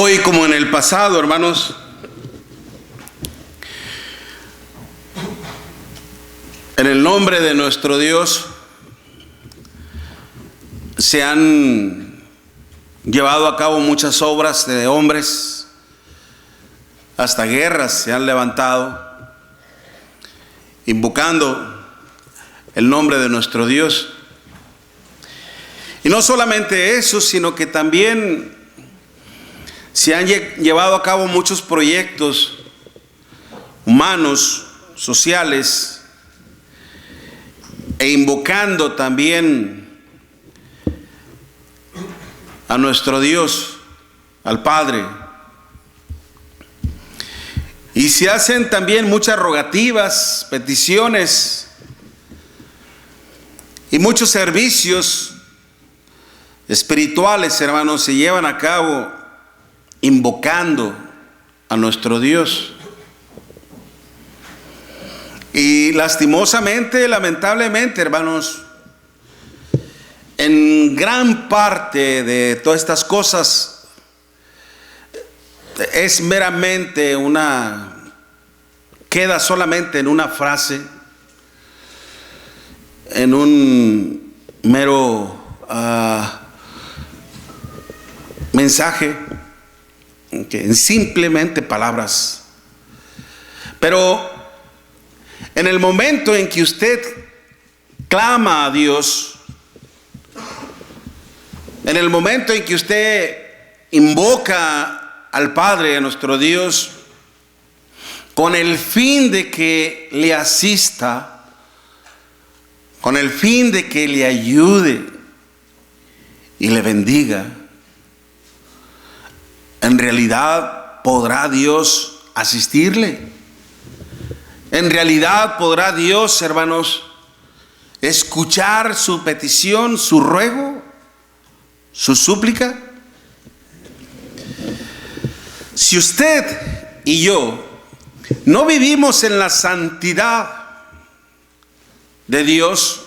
Hoy, como en el pasado, hermanos, en el nombre de nuestro Dios se han llevado a cabo muchas obras de hombres, hasta guerras se han levantado, invocando el nombre de nuestro Dios. Y no solamente eso, sino que también se han llevado a cabo muchos proyectos humanos, sociales, e invocando también a nuestro Dios, al Padre. Y se hacen también muchas rogativas, peticiones y muchos servicios espirituales, hermanos, se llevan a cabo invocando a nuestro Dios. Y lastimosamente, lamentablemente, hermanos, en gran parte de todas estas cosas es meramente queda solamente en una frase, en un mero mensaje, en simplemente palabras. Pero en el momento en que usted clama a Dios, en el momento en que usted invoca al Padre, a nuestro Dios, con el fin de que le asista, con el fin de que le ayude y le bendiga, en realidad podrá Dios asistirle. En realidad podrá Dios, hermanos, escuchar su petición, su ruego, su súplica. Si usted y yo no vivimos en la santidad de Dios,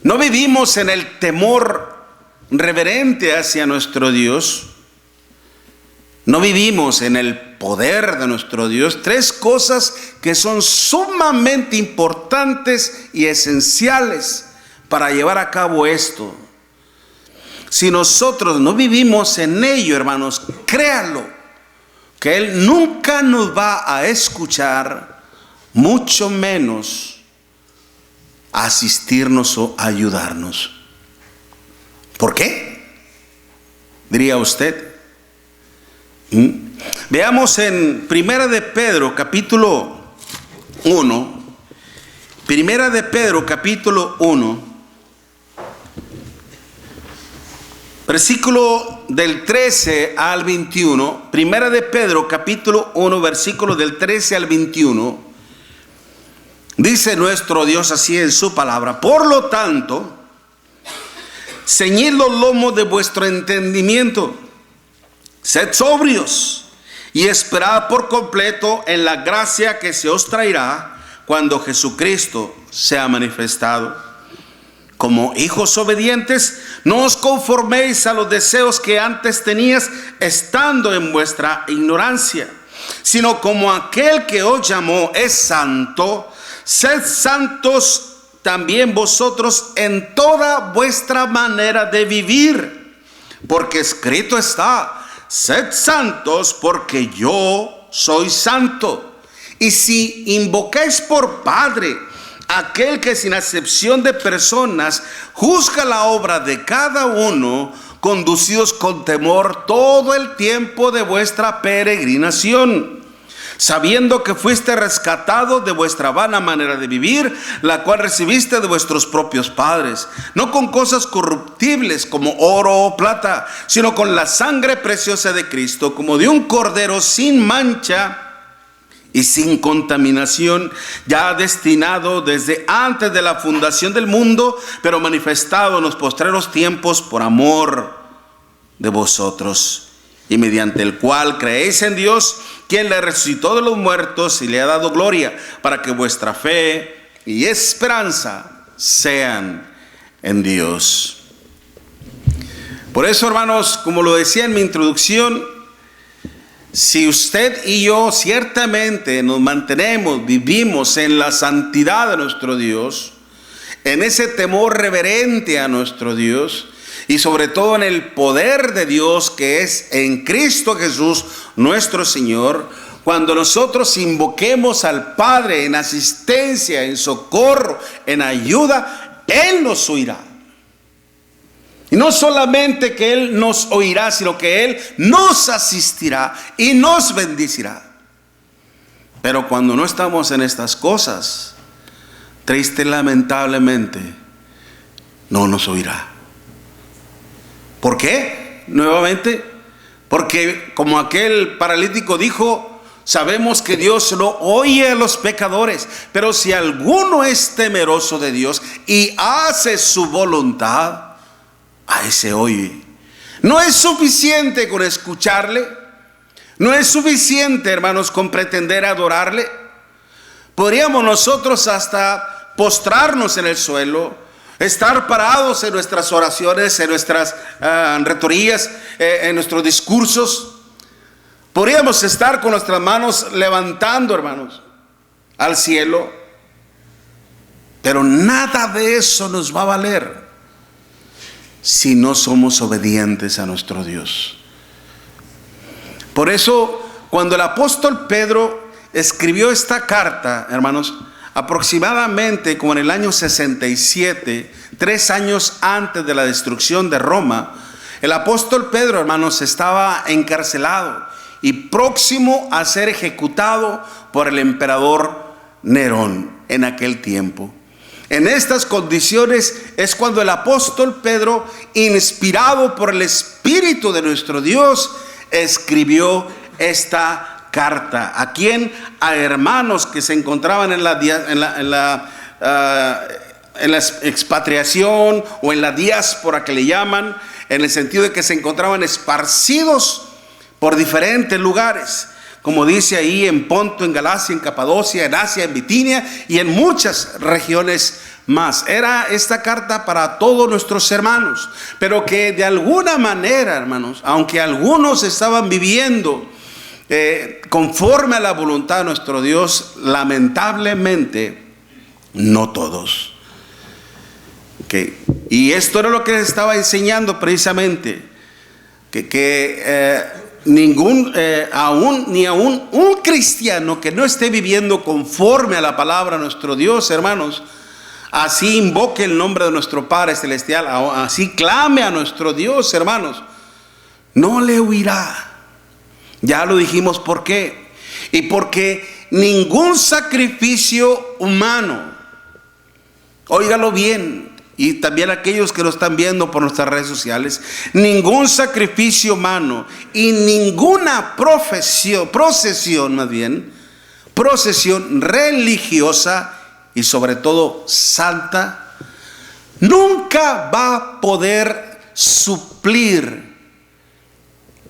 no vivimos en el temor reverente hacia nuestro Dios, no vivimos en el poder de nuestro Dios, tres cosas que son sumamente importantes y esenciales para llevar a cabo esto. Si nosotros no vivimos en ello, hermanos, créanlo, que Él nunca nos va a escuchar, mucho menos a asistirnos o a ayudarnos. ¿Por qué? Diría usted. Veamos en Primera de Pedro capítulo 1, Primera de Pedro capítulo 1, versículo del 13 al 21. Primera de Pedro capítulo 1, versículo del 13 al 21. Dice nuestro Dios así en su palabra: por lo tanto, ceñid los lomos de vuestro entendimiento, sed sobrios y esperad por completo en la gracia que se os traerá cuando Jesucristo sea manifestado. Como hijos obedientes, no os conforméis a los deseos que antes tenías estando en vuestra ignorancia, sino como aquel que os llamó es santo, sed santos también vosotros en toda vuestra manera de vivir, porque escrito está: sed santos porque yo soy santo. Y si invocáis por Padre aquel que sin acepción de personas juzga la obra de cada uno, conducidos con temor todo el tiempo de vuestra peregrinación, sabiendo que fuiste rescatado de vuestra vana manera de vivir, la cual recibiste de vuestros propios padres, no con cosas corruptibles como oro o plata, sino con la sangre preciosa de Cristo, como de un cordero sin mancha y sin contaminación, ya destinado desde antes de la fundación del mundo, pero manifestado en los postreros tiempos por amor de vosotros, y mediante el cual creéis en Dios, quien le resucitó de los muertos y le ha dado gloria, para que vuestra fe y esperanza sean en Dios. Por eso, hermanos, como lo decía en mi introducción, si usted y yo ciertamente nos mantenemos, vivimos en la santidad de nuestro Dios, en ese temor reverente a nuestro Dios y sobre todo en el poder de Dios que es en Cristo Jesús nuestro Señor, cuando nosotros invoquemos al Padre en asistencia, en socorro, en ayuda, Él nos oirá. Y no solamente que Él nos oirá, sino que Él nos asistirá y nos bendecirá. Pero cuando no estamos en estas cosas, triste y lamentablemente, no nos oirá. ¿Por qué? Nuevamente, porque como aquel paralítico dijo, sabemos que Dios no oye a los pecadores, pero si alguno es temeroso de Dios y hace su voluntad, a ese oye. No es suficiente con escucharle, no es suficiente, hermanos, con pretender adorarle. Podríamos nosotros hasta postrarnos en el suelo, estar parados en nuestras oraciones, en nuestras retorías, en nuestros discursos. Podríamos estar con nuestras manos levantando, hermanos, al cielo, pero nada de eso nos va a valer si no somos obedientes a nuestro Dios. Por eso, cuando el apóstol Pedro escribió esta carta, hermanos, aproximadamente como en el año 67, 3 años antes de la destrucción de Roma, el apóstol Pedro, hermanos, estaba encarcelado y próximo a ser ejecutado por el emperador Nerón en aquel tiempo. En estas condiciones es cuando el apóstol Pedro, inspirado por el Espíritu de nuestro Dios, escribió esta carta. ¿A quién? A hermanos que se encontraban en la expatriación o en la diáspora que le llaman, en el sentido de que se encontraban esparcidos por diferentes lugares. Como dice ahí, en Ponto, en Galacia, en Capadocia, en Asia, en Bitinia y en muchas regiones más. Era esta carta para todos nuestros hermanos, pero que de alguna manera, hermanos, aunque algunos estaban viviendo conforme a la voluntad de nuestro Dios, lamentablemente no todos. Okay. Y esto era lo que les estaba enseñando precisamente, ni aún un cristiano que no esté viviendo conforme a la palabra de nuestro Dios, hermanos, así invoque el nombre de nuestro Padre Celestial, así clame a nuestro Dios, hermanos, no le huirá. Ya lo dijimos por qué. Y porque ningún sacrificio humano, óigalo bien, y también aquellos que lo están viendo por nuestras redes sociales, ningún sacrificio humano y ninguna procesión religiosa y sobre todo santa, nunca va a poder suplir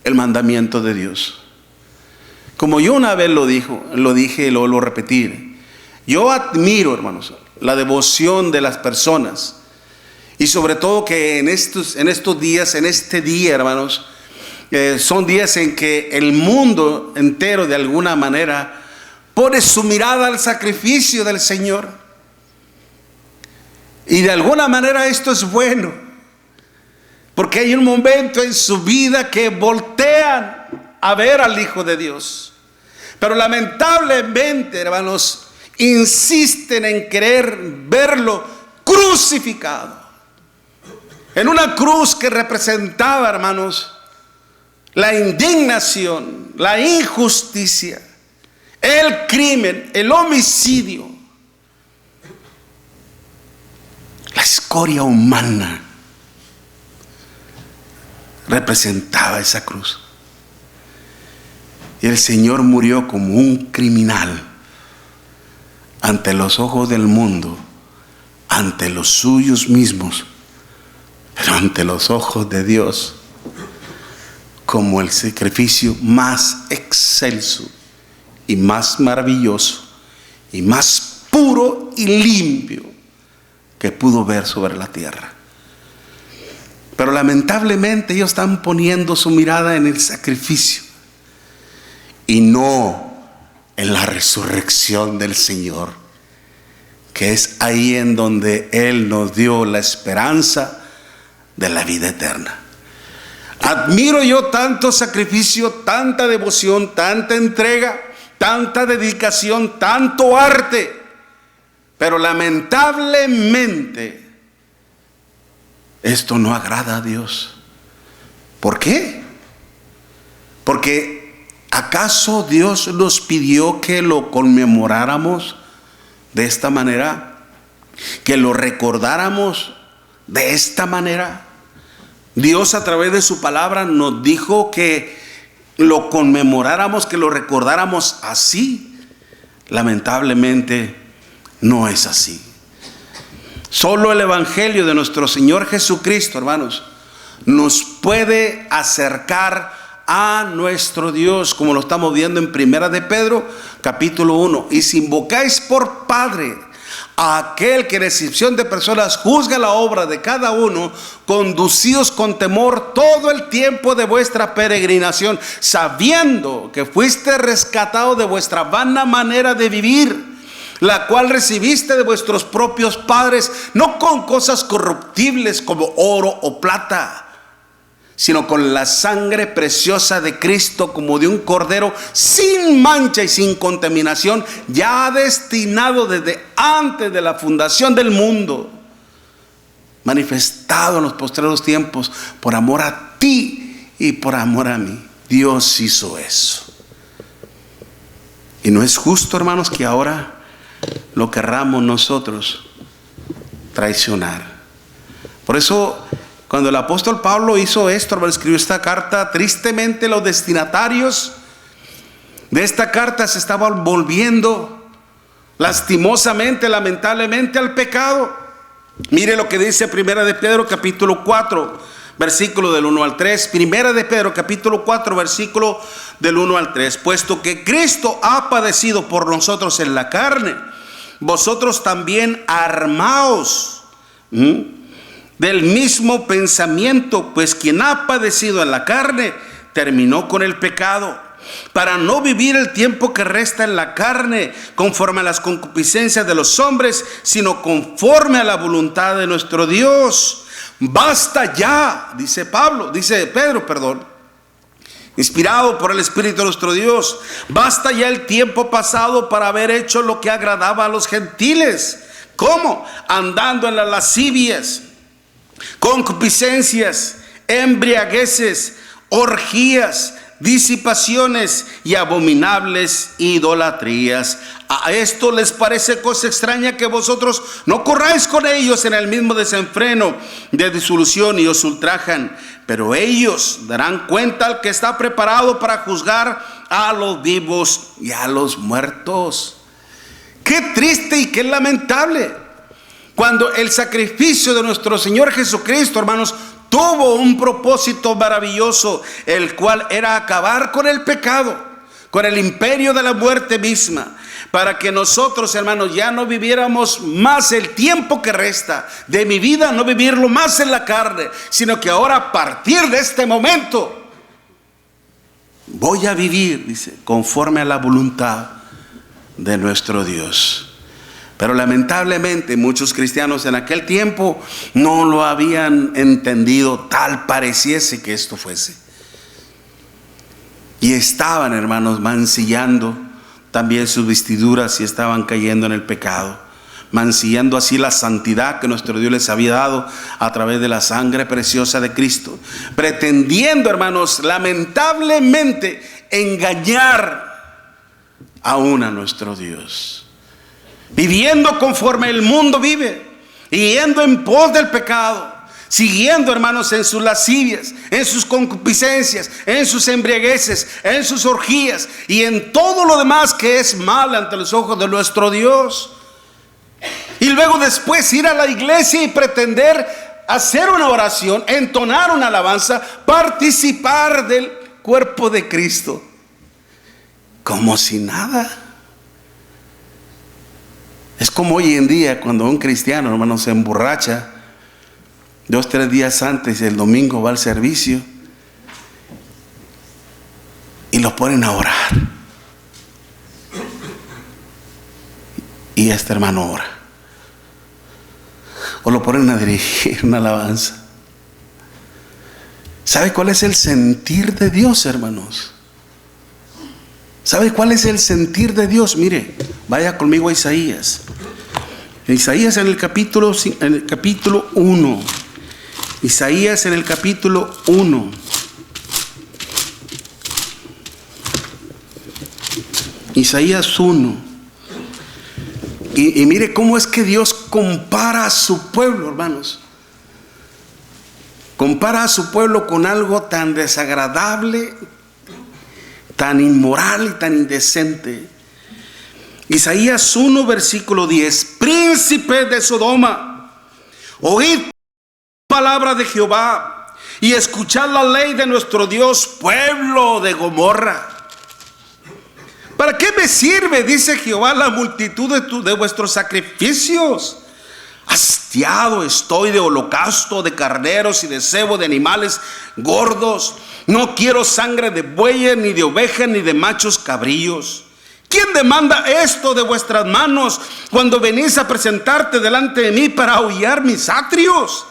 el mandamiento de Dios. Como yo una vez lo dije y lo repetí, yo admiro, hermanos, la devoción de las personas. Y sobre todo que en estos días, en este día, hermanos, son días en que el mundo entero de alguna manera pone su mirada al sacrificio del Señor. Y de alguna manera esto es bueno, porque hay un momento en su vida que voltean a ver al Hijo de Dios. Pero lamentablemente, hermanos, insisten en querer verlo crucificado. En una cruz que representaba, hermanos, la indignación, la injusticia, el crimen, el homicidio, la escoria humana, representaba esa cruz. Y el Señor murió como un criminal ante los ojos del mundo, ante los suyos mismos, pero ante los ojos de Dios, como el sacrificio más excelso y más maravilloso y más puro y limpio que pudo ver sobre la tierra. Pero lamentablemente ellos están poniendo su mirada en el sacrificio. y no en la resurrección del Señor, que es ahí en donde Él nos dio la esperanza de la vida eterna. Admiro yo tanto sacrificio, tanta devoción, tanta entrega, tanta dedicación, tanto arte, pero lamentablemente esto no agrada a Dios. ¿Por qué? Porque ¿acaso Dios nos pidió que lo conmemoráramos de esta manera? ¿Que lo recordáramos de esta manera? Dios a través de su palabra nos dijo que lo conmemoráramos, que lo recordáramos así. Lamentablemente no es así. Solo el Evangelio de nuestro Señor Jesucristo, hermanos, nos puede acercar a nuestro Dios, como lo estamos viendo en Primera de Pedro, capítulo 1. Y si invocáis por Padre a aquel que en excepción de personas juzga la obra de cada uno, conducíos con temor todo el tiempo de vuestra peregrinación, sabiendo que fuiste rescatado de vuestra vana manera de vivir, la cual recibiste de vuestros propios padres, no con cosas corruptibles como oro o plata, sino con la sangre preciosa de Cristo, como de un cordero sin mancha y sin contaminación, ya destinado desde antes de la fundación del mundo, manifestado en los postreros tiempos, por amor a ti y por amor a mí. Dios hizo eso. Y no es justo, hermanos, que ahora lo querramos nosotros traicionar. Por eso, cuando el apóstol Pablo hizo esto, hermano, escribió esta carta, tristemente los destinatarios de esta carta se estaban volviendo lastimosamente, lamentablemente, al pecado. Mire lo que dice Primera de Pedro capítulo 4, versículo del 1 al 3. Primera de Pedro capítulo 4, versículo del 1 al 3. Puesto que Cristo ha padecido por nosotros en la carne, vosotros también armaos del mismo pensamiento, pues quien ha padecido en la carne terminó con el pecado, para no vivir el tiempo que resta en la carne conforme a las concupiscencias de los hombres, sino conforme a la voluntad de nuestro Dios. Basta ya, dice Pedro, inspirado por el Espíritu de nuestro Dios, basta ya el tiempo pasado para haber hecho lo que agradaba a los gentiles. ¿Cómo? Andando en las lascivias, concupiscencias, embriagueces, orgías, disipaciones y abominables idolatrías. A esto les parece cosa extraña que vosotros no corráis con ellos en el mismo desenfreno de disolución y os ultrajan. Pero ellos darán cuenta al que está preparado para juzgar a los vivos y a los muertos. Qué triste y qué lamentable, cuando el sacrificio de nuestro Señor Jesucristo, hermanos, tuvo un propósito maravilloso, el cual era acabar con el pecado, con el imperio de la muerte misma, para que nosotros, hermanos, ya no viviéramos más el tiempo que resta de mi vida, no vivirlo más en la carne, sino que ahora a partir de este momento voy a vivir, dice, conforme a la voluntad de nuestro Dios. Pero lamentablemente muchos cristianos en aquel tiempo no lo habían entendido, tal pareciese que esto fuese. Y estaban, hermanos, mancillando también sus vestiduras y estaban cayendo en el pecado, mancillando así la santidad que nuestro Dios les había dado a través de la sangre preciosa de Cristo, pretendiendo, hermanos, lamentablemente engañar aún a nuestro Dios, viviendo conforme el mundo vive, yendo en pos del pecado, siguiendo, hermanos, en sus lascivias, en sus concupiscencias, en sus embriagueces, en sus orgías y en todo lo demás que es mal ante los ojos de nuestro Dios. Y luego después ir a la iglesia y pretender hacer una oración, entonar una alabanza, participar del cuerpo de Cristo, como si nada. Es como hoy en día cuando un cristiano, hermano, se emborracha 2-3 días antes del domingo, va al servicio y los ponen a orar. Y este hermano ora. O lo ponen a dirigir una alabanza. ¿Sabe cuál es el sentir de Dios, hermanos? ¿Sabe cuál es el sentir de Dios? Mire, vaya conmigo a Isaías. Isaías en el capítulo 1. Isaías en el capítulo 1. Isaías 1. Y mire cómo es que Dios compara a su pueblo, hermanos. Compara a su pueblo con algo tan desagradable, tan inmoral y tan indecente. Isaías 1, versículo 10. Príncipes de Sodoma, oíd palabra de Jehová y escuchad la ley de nuestro Dios, pueblo de Gomorra. ¿Para qué me sirve, dice Jehová, la multitud de vuestros sacrificios? Hastiado estoy de holocausto, de carneros y de cebo de animales gordos. No quiero sangre de bueyes, ni de ovejas, ni de machos cabríos. ¿Quién demanda esto de vuestras manos cuando venís a presentarte delante de mí para aullar mis atrios?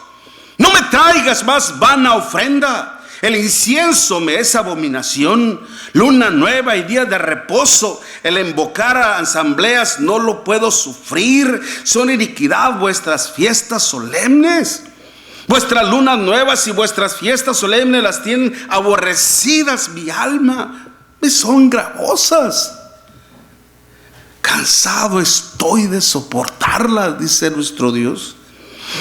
No me traigas más vana ofrenda. El incienso me es abominación. Luna nueva y día de reposo, el invocar a asambleas no lo puedo sufrir. Son iniquidad vuestras fiestas solemnes. Vuestras lunas nuevas y vuestras fiestas solemnes las tienen aborrecidas mi alma. Me son gravosas. Cansado estoy de soportarlas, dice nuestro Dios.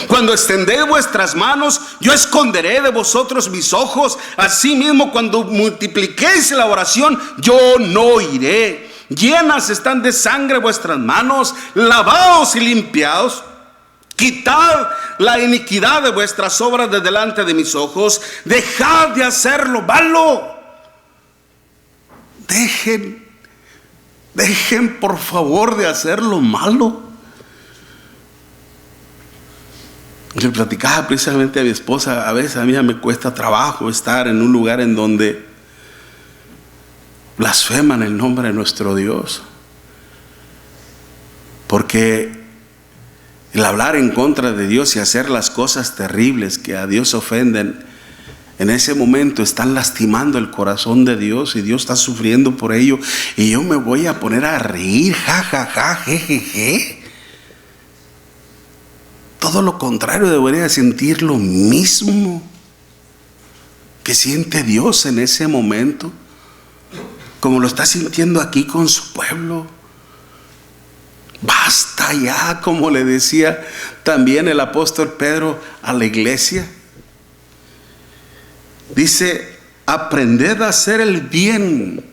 Cuando extendé vuestras manos, yo esconderé de vosotros mis ojos. Asimismo, cuando multipliquéis la oración, yo no iré. Llenas están de sangre vuestras manos. Lavaos y limpiaos. Quitad la iniquidad de vuestras obras de delante de mis ojos. Dejad de hacer lo malo. Dejen por favor de hacer lo malo. Yo platicaba precisamente a mi esposa, a veces a mí me cuesta trabajo estar en un lugar en donde blasfeman el nombre de nuestro Dios. Porque el hablar en contra de Dios y hacer las cosas terribles que a Dios ofenden, en ese momento están lastimando el corazón de Dios y Dios está sufriendo por ello. Y yo me voy a poner a reír, ja, je. Todo lo contrario, debería sentir lo mismo que siente Dios en ese momento, como lo está sintiendo aquí con su pueblo. Basta ya, como le decía también el apóstol Pedro a la iglesia. Dice, aprended a hacer el bien,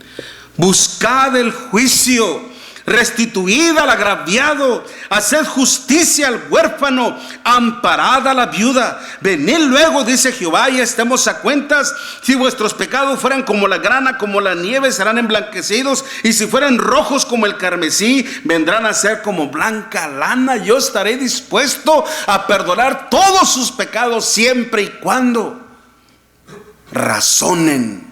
buscad el juicio, restituid al agraviado, haced justicia al huérfano, amparad a la viuda. Venid luego, dice Jehová, y estemos a cuentas. Si vuestros pecados fueran como la grana, como la nieve, serán emblanquecidos. Y si fueran rojos como el carmesí, vendrán a ser como blanca lana. Yo estaré dispuesto a perdonar todos sus pecados siempre y cuando razonen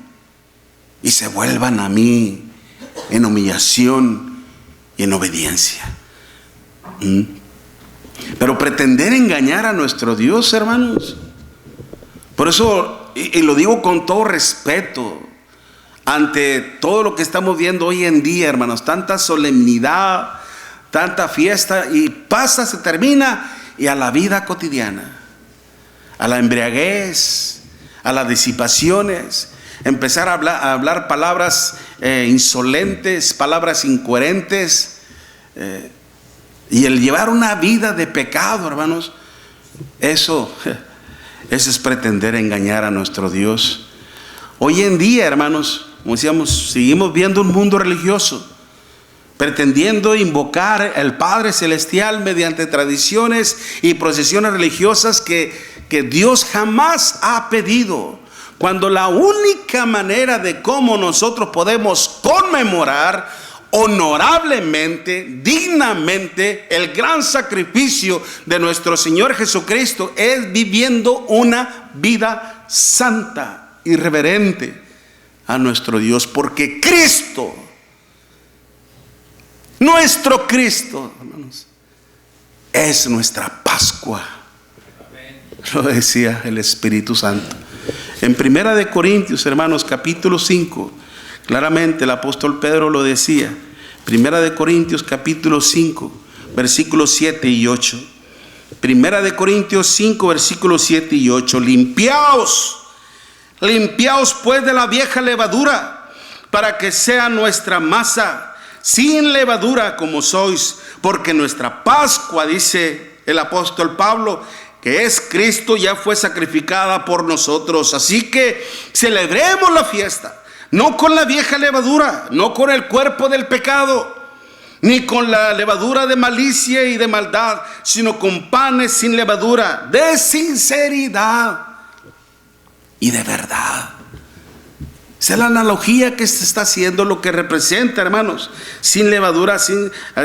y se vuelvan a mí en humillación y en obediencia. Pero pretender engañar a nuestro Dios, hermanos, por eso, y lo digo con todo respeto, ante todo lo que estamos viendo hoy en día, hermanos, tanta solemnidad, tanta fiesta, y pasa, se termina, y a la vida cotidiana, a la embriaguez, a las disipaciones, empezar a hablar palabras insolentes, palabras incoherentes, y el llevar una vida de pecado, hermanos, eso es pretender engañar a nuestro Dios. Hoy en día, hermanos, como decíamos, seguimos viendo un mundo religioso, pretendiendo invocar al Padre Celestial mediante tradiciones y procesiones religiosas que Dios jamás ha pedido, cuando la única manera de cómo nosotros podemos conmemorar honorablemente, dignamente el gran sacrificio de nuestro Señor Jesucristo es viviendo una vida santa y reverente a nuestro Dios, porque Cristo, nuestro Cristo, hermanos, es nuestra Pascua. Lo decía el Espíritu Santo. En Primera de Corintios, hermanos, capítulo 5, claramente el apóstol Pedro lo decía. Primera de Corintios, capítulo 5, versículos 7 y 8. Primera de Corintios 5, versículos 7 y 8. Limpiaos pues de la vieja levadura, para que sea nuestra masa sin levadura como sois, porque nuestra Pascua, dice el apóstol Pablo, que es Cristo, ya fue sacrificada por nosotros. Así que celebremos la fiesta, no con la vieja levadura, no con el cuerpo del pecado, ni con la levadura de malicia y de maldad, sino con panes sin levadura, de sinceridad y de verdad. Esa es la analogía que se está haciendo, lo que representa, hermanos, sin levadura,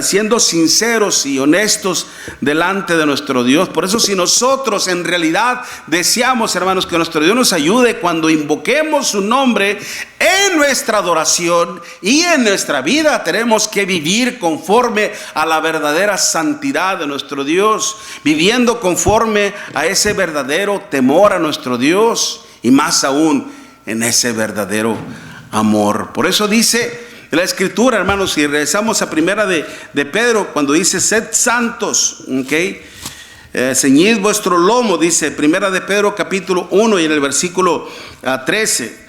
siendo sinceros y honestos delante de nuestro Dios. Por eso, si nosotros en realidad deseamos, hermanos, que nuestro Dios nos ayude cuando invoquemos su nombre en nuestra adoración y en nuestra vida, tenemos que vivir conforme a la verdadera santidad de nuestro Dios, viviendo conforme a ese verdadero temor a nuestro Dios, y más aún en ese verdadero amor. Por eso dice la Escritura, hermanos, si regresamos a Primera de Pedro, cuando dice sed santos, ceñid vuestro lomo, dice Primera de Pedro capítulo 1 y en el versículo 13.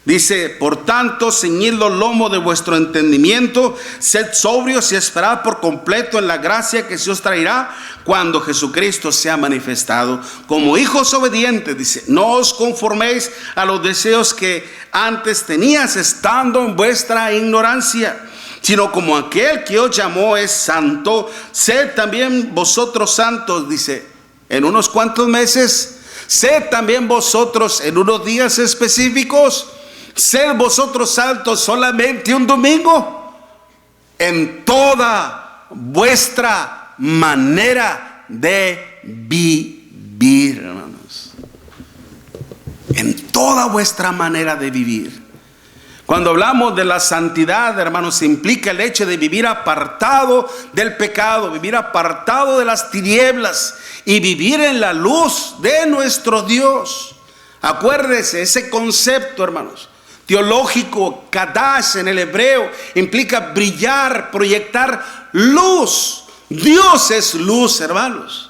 Dice, por tanto, ceñid los lomos de vuestro entendimiento, sed sobrios y esperad por completo en la gracia que se os traerá cuando Jesucristo sea manifestado. Como hijos obedientes, dice, no os conforméis a los deseos que antes tenías estando en vuestra ignorancia, sino como aquel que os llamó es santo, sed también vosotros santos, dice, en unos cuantos meses, sed también vosotros en unos días específicos. Sed vosotros santos solamente un domingo, en toda vuestra manera de vivir, hermanos. En toda vuestra manera de vivir. Cuando hablamos de la santidad, hermanos, implica el hecho de vivir apartado del pecado, vivir apartado de las tinieblas y vivir en la luz de nuestro Dios. Acuérdese, ese concepto, hermanos, teológico, kadash en el hebreo, implica brillar, proyectar luz. Dios es luz, hermanos.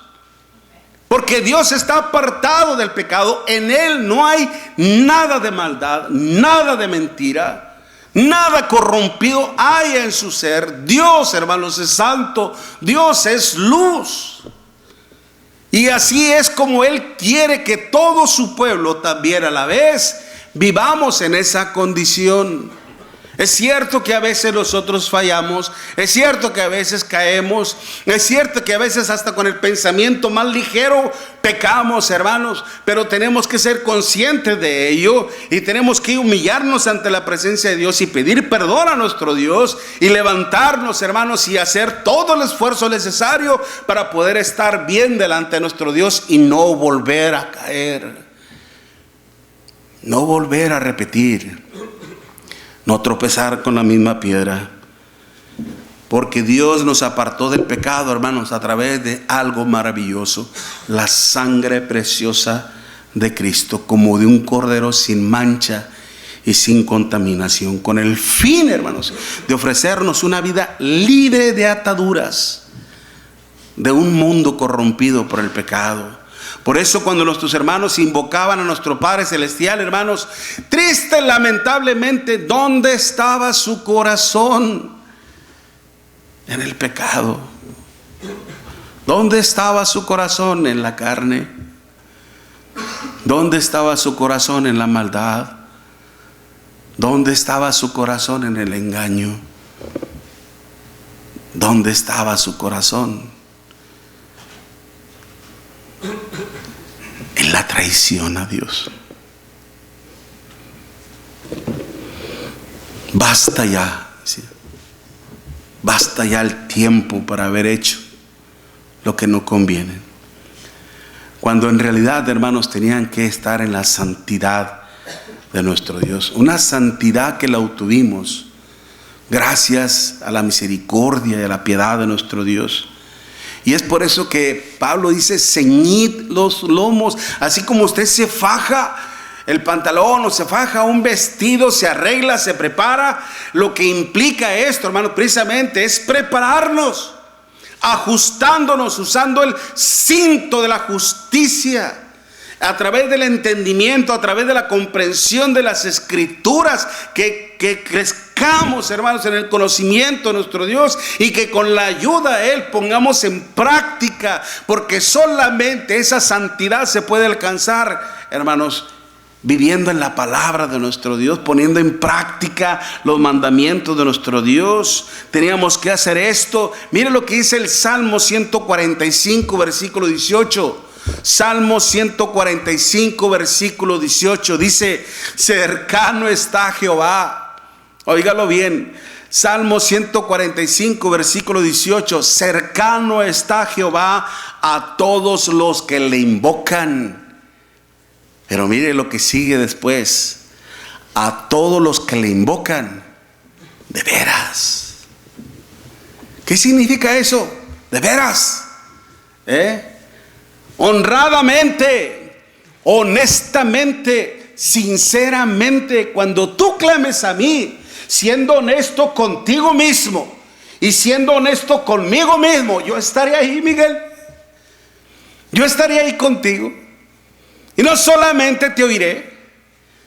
Porque Dios está apartado del pecado. En Él no hay nada de maldad, nada de mentira, nada corrompido hay en su ser. Dios, hermanos, es santo. Dios es luz. Y así es como Él quiere que todo su pueblo también a la vez vivamos en esa condición. Es cierto que a veces nosotros fallamos, es cierto que a veces caemos, es cierto que a veces hasta con el pensamiento más ligero pecamos, hermanos, pero tenemos que ser conscientes de ello y tenemos que humillarnos ante la presencia de Dios y pedir perdón a nuestro Dios y levantarnos, hermanos, y hacer todo el esfuerzo necesario para poder estar bien delante de nuestro Dios y no volver a caer, no volver a repetir, no tropezar con la misma piedra. Porque Dios nos apartó del pecado, hermanos, a través de algo maravilloso: la sangre preciosa de Cristo, como de un cordero sin mancha y sin contaminación, con el fin, hermanos, de ofrecernos una vida libre de ataduras de un mundo corrompido por el pecado. Por eso cuando nuestros hermanos invocaban a nuestro Padre Celestial, hermanos, triste, lamentablemente, ¿dónde estaba su corazón? En el pecado. ¿Dónde estaba su corazón? En la carne. ¿Dónde estaba su corazón? En la maldad. ¿Dónde estaba su corazón? En el engaño. ¿Dónde estaba su corazón? En la traición a Dios. Basta ya, ¿sí? Basta ya el tiempo para haber hecho lo que no conviene, cuando en realidad, hermanos, tenían que estar en la santidad de nuestro Dios. Una santidad que la obtuvimos gracias a la misericordia y a la piedad de nuestro Dios. Y es por eso que Pablo dice: ceñid los lomos. Así como usted se faja el pantalón o se faja un vestido, se arregla, se prepara, lo que implica esto, hermano, precisamente es prepararnos, ajustándonos, usando el cinto de la justicia, a través del entendimiento, a través de la comprensión de las Escrituras, que crezcamos, hermanos, en el conocimiento de nuestro Dios, y que con la ayuda de Él pongamos en práctica, porque solamente esa santidad se puede alcanzar, hermanos, viviendo en la palabra de nuestro Dios, poniendo en práctica los mandamientos de nuestro Dios. Teníamos que hacer esto. Mire lo que dice el Salmo 145, versículo 18. Salmo 145, versículo 18, dice: cercano está Jehová. Óigalo bien. Salmo 145, versículo 18. Cercano está Jehová a todos los que le invocan. Pero mire lo que sigue después: a todos los que le invocan de veras. ¿Qué significa eso? De veras. Honradamente, honestamente, sinceramente. Cuando tú clames a mí, siendo honesto contigo mismo y siendo honesto conmigo mismo, yo estaré ahí, Miguel. Yo estaré ahí contigo. Y no solamente te oiré,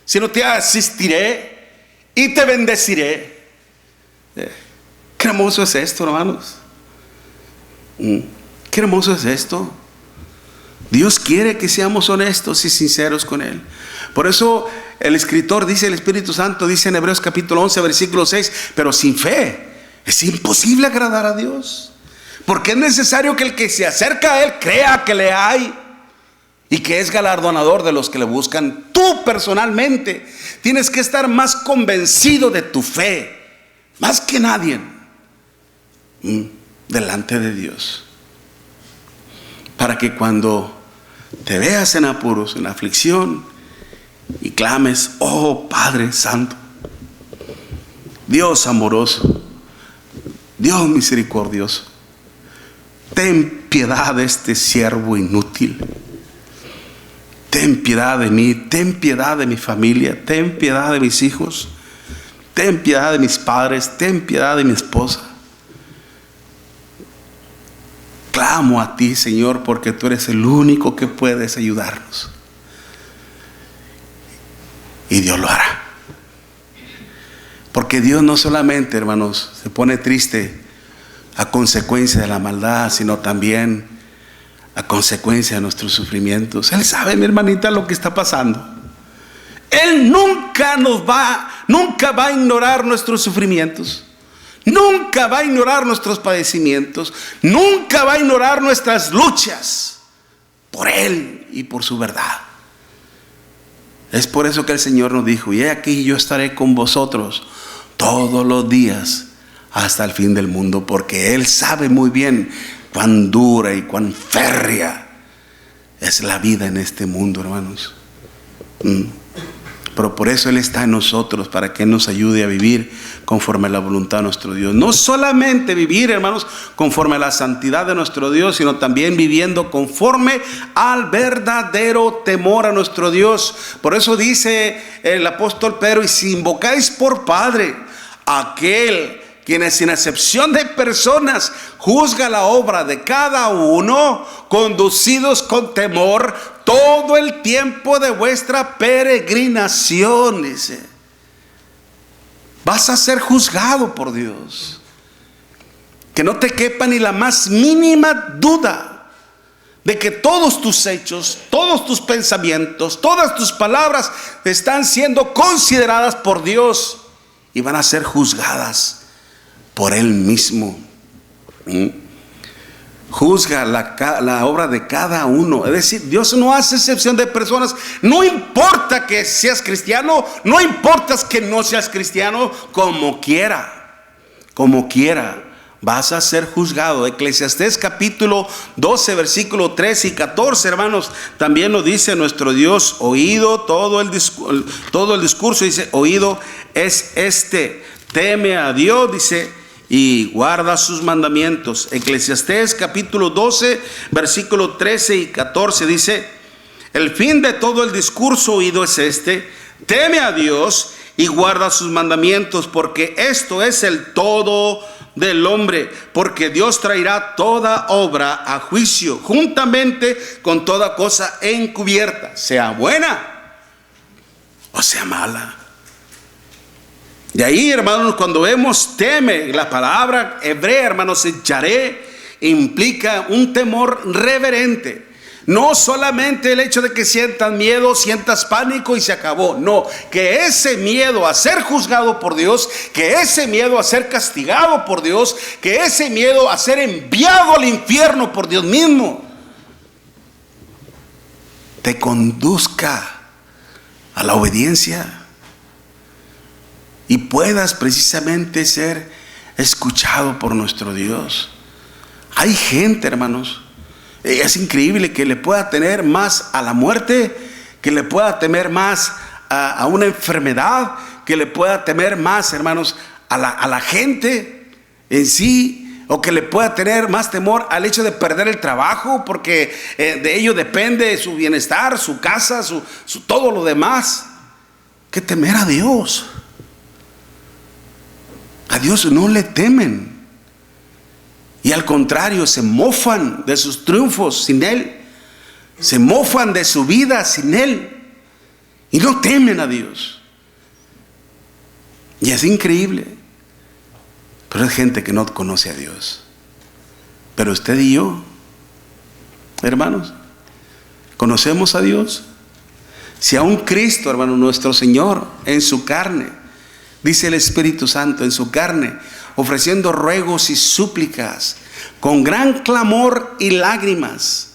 sino te asistiré y te bendeciré. Qué hermoso es esto, hermanos. Qué hermoso es esto. Dios quiere que seamos honestos y sinceros con Él. Por eso el escritor dice, el Espíritu Santo dice en Hebreos capítulo 11, versículo 6, pero sin fe es imposible agradar a Dios, porque es necesario que el que se acerca a Él crea que le hay y que es galardonador de los que le buscan. Tú personalmente tienes que estar más convencido de tu fe, más que nadie, delante de Dios, para que cuando te veas en apuros, en aflicción, y clames: oh Padre Santo, Dios amoroso, Dios misericordioso, ten piedad de este siervo inútil. Ten piedad de mí, ten piedad de mi familia, ten piedad de mis hijos, ten piedad de mis padres, ten piedad de mi esposa. Clamo a ti, Señor, porque tú eres el único que puedes ayudarnos. Y Dios lo hará. Porque Dios no solamente, hermanos, se pone triste a consecuencia de la maldad, sino también a consecuencia de nuestros sufrimientos. Él sabe, mi hermanita, lo que está pasando. Él nunca va a ignorar nuestros sufrimientos. Nunca va a ignorar nuestros padecimientos. Nunca va a ignorar nuestras luchas por Él y por su verdad. Es por eso que el Señor nos dijo: y he aquí, yo estaré con vosotros todos los días hasta el fin del mundo. Porque Él sabe muy bien cuán dura y cuán férrea es la vida en este mundo, hermanos. Pero por eso Él está en nosotros, para que nos ayude a vivir conforme a la voluntad de nuestro Dios. No solamente vivir, hermanos, conforme a la santidad de nuestro Dios, sino también viviendo conforme al verdadero temor a nuestro Dios. Por eso dice el apóstol Pedro: y si invocáis por Padre aquel quien sin excepción de personas juzga la obra de cada uno, conducidos con temor todo el tiempo de vuestra peregrinación. Dice: vas a ser juzgado por Dios. Que no te quepa ni la más mínima duda de que todos tus hechos, todos tus pensamientos, todas tus palabras están siendo consideradas por Dios y van a ser juzgadas por Él mismo. Juzga la obra de cada uno. Es decir, Dios no hace excepción de personas. No importa que seas cristiano, no importa que no seas cristiano, como quiera vas a ser juzgado. Eclesiastés capítulo 12, versículo 13 y 14, hermanos, también lo dice nuestro Dios. Oído todo el discurso, dice, oído es este, teme a Dios, dice, y guarda sus mandamientos. Eclesiastés capítulo 12, versículo 13 y 14 dice, el fin de todo el discurso oído es este, teme a Dios y guarda sus mandamientos, porque esto es el todo del hombre, porque Dios traerá toda obra a juicio, juntamente con toda cosa encubierta, sea buena o sea mala. De ahí, hermanos, cuando vemos teme, la palabra hebrea, hermanos, yaré, implica un temor reverente. No solamente el hecho de que sientas miedo, sientas pánico y se acabó. No, que ese miedo a ser juzgado por Dios, que ese miedo a ser castigado por Dios, que ese miedo a ser enviado al infierno por Dios mismo, te conduzca a la obediencia y puedas precisamente ser escuchado por nuestro Dios. Hay gente, hermanos, es increíble que le pueda temer más a la muerte, que le pueda temer más a una enfermedad, que le pueda temer más, hermanos, a la gente en sí, o que le pueda tener más temor al hecho de perder el trabajo, porque de ello depende su bienestar, su casa, todo lo demás, que temer a Dios. A Dios no le temen. Y al contrario, se mofan de sus triunfos sin Él. Se mofan de su vida sin Él. Y no temen a Dios. Y es increíble. Pero es gente que no conoce a Dios. Pero usted y yo, hermanos, ¿conocemos a Dios? Si aún Cristo, hermano, nuestro Señor, en su carne, dice el Espíritu Santo, en su carne, ofreciendo ruegos y súplicas, con gran clamor y lágrimas,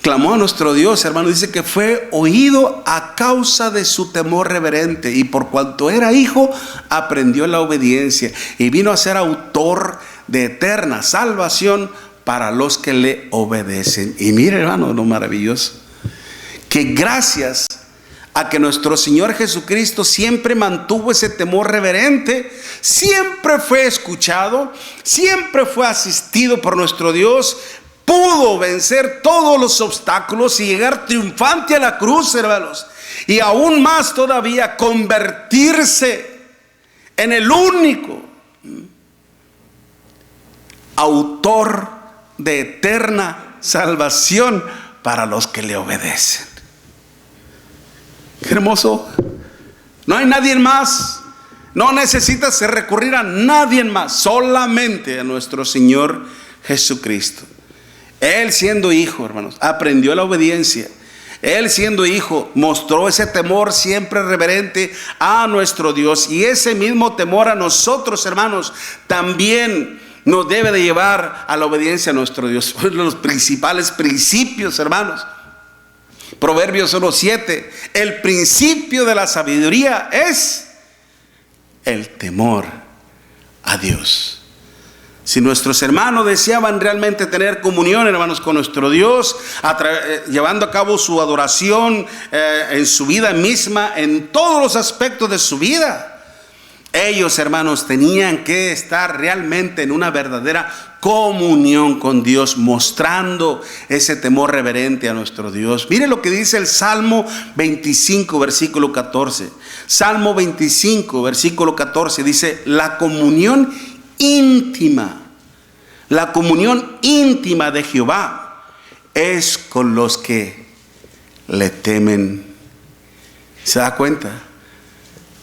clamó a nuestro Dios, hermano. Dice que fue oído a causa de su temor reverente, y por cuanto era hijo, aprendió la obediencia y vino a ser autor de eterna salvación para los que le obedecen. Y mire, hermano, lo maravilloso, que gracias a que nuestro Señor Jesucristo siempre mantuvo ese temor reverente, siempre fue escuchado, siempre fue asistido por nuestro Dios, pudo vencer todos los obstáculos y llegar triunfante a la cruz, hermanos, y aún más todavía convertirse en el único autor de eterna salvación para los que le obedecen. Qué hermoso. No hay nadie más. No necesitas recurrir a nadie más, solamente a nuestro Señor Jesucristo. Él, siendo hijo, hermanos, aprendió la obediencia. Él, siendo hijo, mostró ese temor siempre reverente a nuestro Dios. Y ese mismo temor a nosotros, hermanos, también nos debe de llevar a la obediencia a nuestro Dios. Uno de los principales principios, hermanos, Proverbios 1:7, el principio de la sabiduría es el temor a Dios. Si nuestros hermanos deseaban realmente tener comunión, hermanos, con nuestro Dios, llevando a cabo su adoración en su vida misma, en todos los aspectos de su vida, ellos, hermanos, tenían que estar realmente en una verdadera comunión con Dios, mostrando ese temor reverente a nuestro Dios. Mire lo que dice el Salmo 25, versículo 14. Salmo 25, versículo 14 dice: la comunión íntima de Jehová es con los que le temen. ¿Se da cuenta?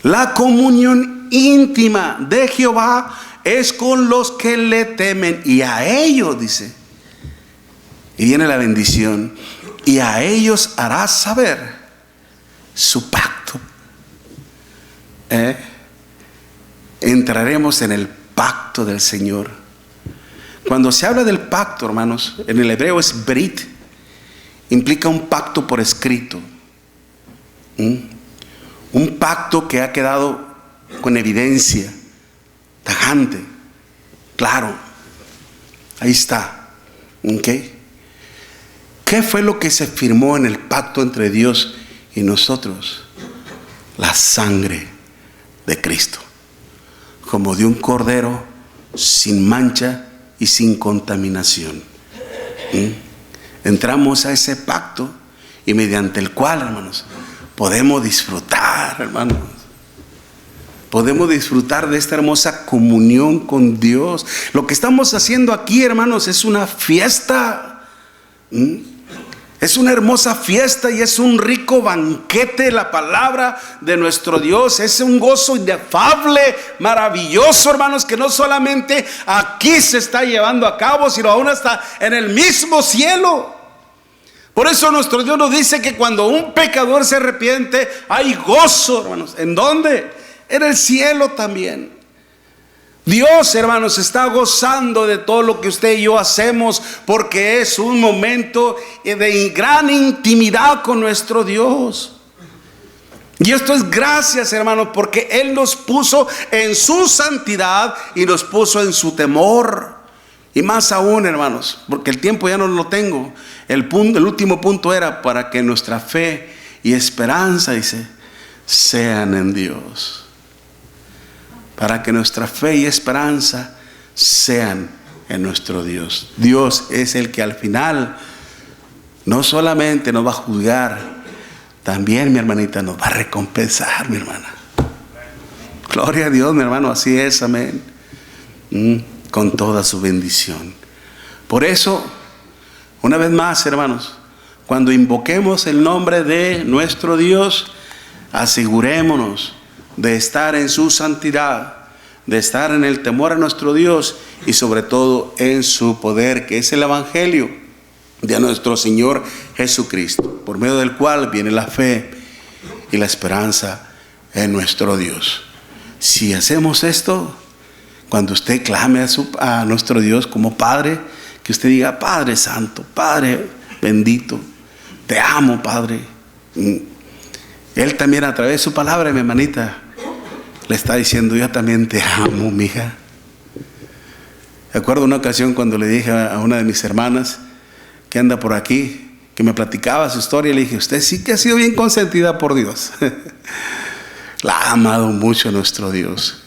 La comunión íntima de Jehová es con los que le temen, y a ellos, dice, y viene la bendición, y a ellos hará saber su pacto. Entraremos en el pacto del Señor. Cuando se habla del pacto, hermanos, en el hebreo es brit, implica un pacto por escrito, un pacto que ha quedado con evidencia. tajante, claro. Ahí está. ¿Ok? ¿Qué fue lo que se firmó en el pacto entre Dios y nosotros? La sangre de Cristo, como de un cordero sin mancha y sin contaminación. Entramos a ese pacto y mediante el cual, hermanos, podemos disfrutar, hermanos. Podemos disfrutar de esta hermosa comunión con Dios. Lo que estamos haciendo aquí, hermanos, es una fiesta. Es una hermosa fiesta y es un rico banquete. La palabra de nuestro Dios es un gozo inefable, maravilloso, hermanos, que no solamente aquí se está llevando a cabo, sino aún hasta en el mismo cielo. Por eso nuestro Dios nos dice que cuando un pecador se arrepiente, hay gozo, hermanos. ¿En dónde? En el cielo también. Dios, hermanos, está gozando de todo lo que usted y yo hacemos, porque es un momento de gran intimidad con nuestro Dios. Y esto es gracias, hermanos, porque Él nos puso en su santidad y nos puso en su temor. Y más aún, hermanos, porque el tiempo ya no lo tengo. El último punto era para que nuestra fe y esperanza, dice, sean en Dios. Para que nuestra fe y esperanza sean en nuestro Dios. Dios es el que al final no solamente nos va a juzgar, también, mi hermanita, nos va a recompensar, mi hermana. Gloria a Dios, mi hermano, así es, amén. Con toda su bendición. Por eso, una vez más, hermanos, cuando invoquemos el nombre de nuestro Dios, asegurémonos de estar en su santidad, de estar en el temor a nuestro Dios y sobre todo en su poder, que es el evangelio de nuestro Señor Jesucristo, por medio del cual viene la fe y la esperanza en nuestro Dios. Si hacemos esto, cuando usted clame a nuestro Dios como Padre, que usted diga: Padre Santo, Padre bendito, te amo, Padre. Él también, a través de su palabra, mi hermanita, le está diciendo: yo también te amo, mija. Recuerdo una ocasión cuando le dije a una de mis hermanas que anda por aquí, que me platicaba su historia, y le dije: usted sí que ha sido bien consentida por Dios. La ha amado mucho nuestro Dios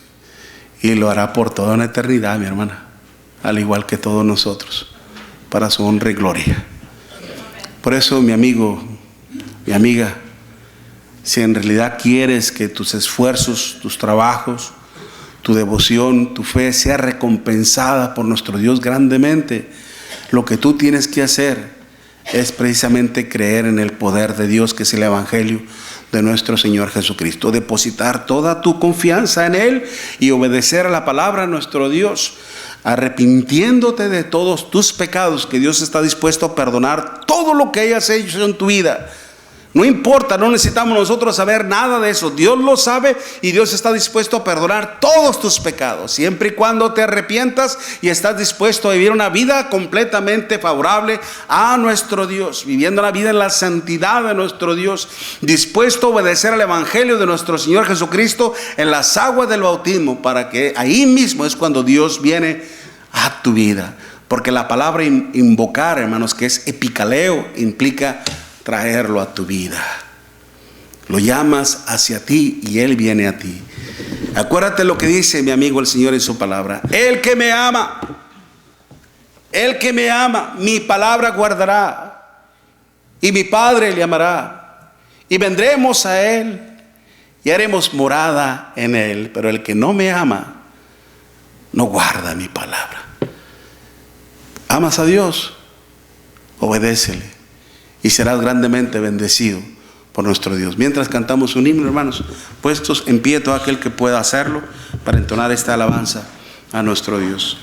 y lo hará por toda una eternidad, mi hermana, al igual que todos nosotros, para su honra y gloria. Por eso, mi amigo, mi amiga, si en realidad quieres que tus esfuerzos, tus trabajos, tu devoción, tu fe sea recompensada por nuestro Dios grandemente, lo que tú tienes que hacer es precisamente creer en el poder de Dios, que es el evangelio de nuestro Señor Jesucristo. Depositar toda tu confianza en Él y obedecer a la palabra de nuestro Dios, arrepintiéndote de todos tus pecados, que Dios está dispuesto a perdonar todo lo que hayas hecho en tu vida. No importa, no necesitamos nosotros saber nada de eso. Dios lo sabe y Dios está dispuesto a perdonar todos tus pecados, siempre y cuando te arrepientas y estás dispuesto a vivir una vida completamente favorable a nuestro Dios, viviendo la vida en la santidad de nuestro Dios, dispuesto a obedecer al evangelio de nuestro Señor Jesucristo en las aguas del bautismo, para que ahí mismo es cuando Dios viene a tu vida. Porque la palabra invocar, hermanos, que es epicaleo, implica traerlo a tu vida. Lo llamas hacia ti y Él viene a ti. Acuérdate lo que dice mi amigo el Señor en su palabra: el que me ama, mi palabra guardará, y mi Padre le amará, y vendremos a Él y haremos morada en Él. Pero el que no me ama no guarda mi palabra. ¿Amas a Dios? Obedécele y serás grandemente bendecido por nuestro Dios. Mientras cantamos un himno, hermanos, puestos en pie todo aquel que pueda hacerlo para entonar esta alabanza a nuestro Dios.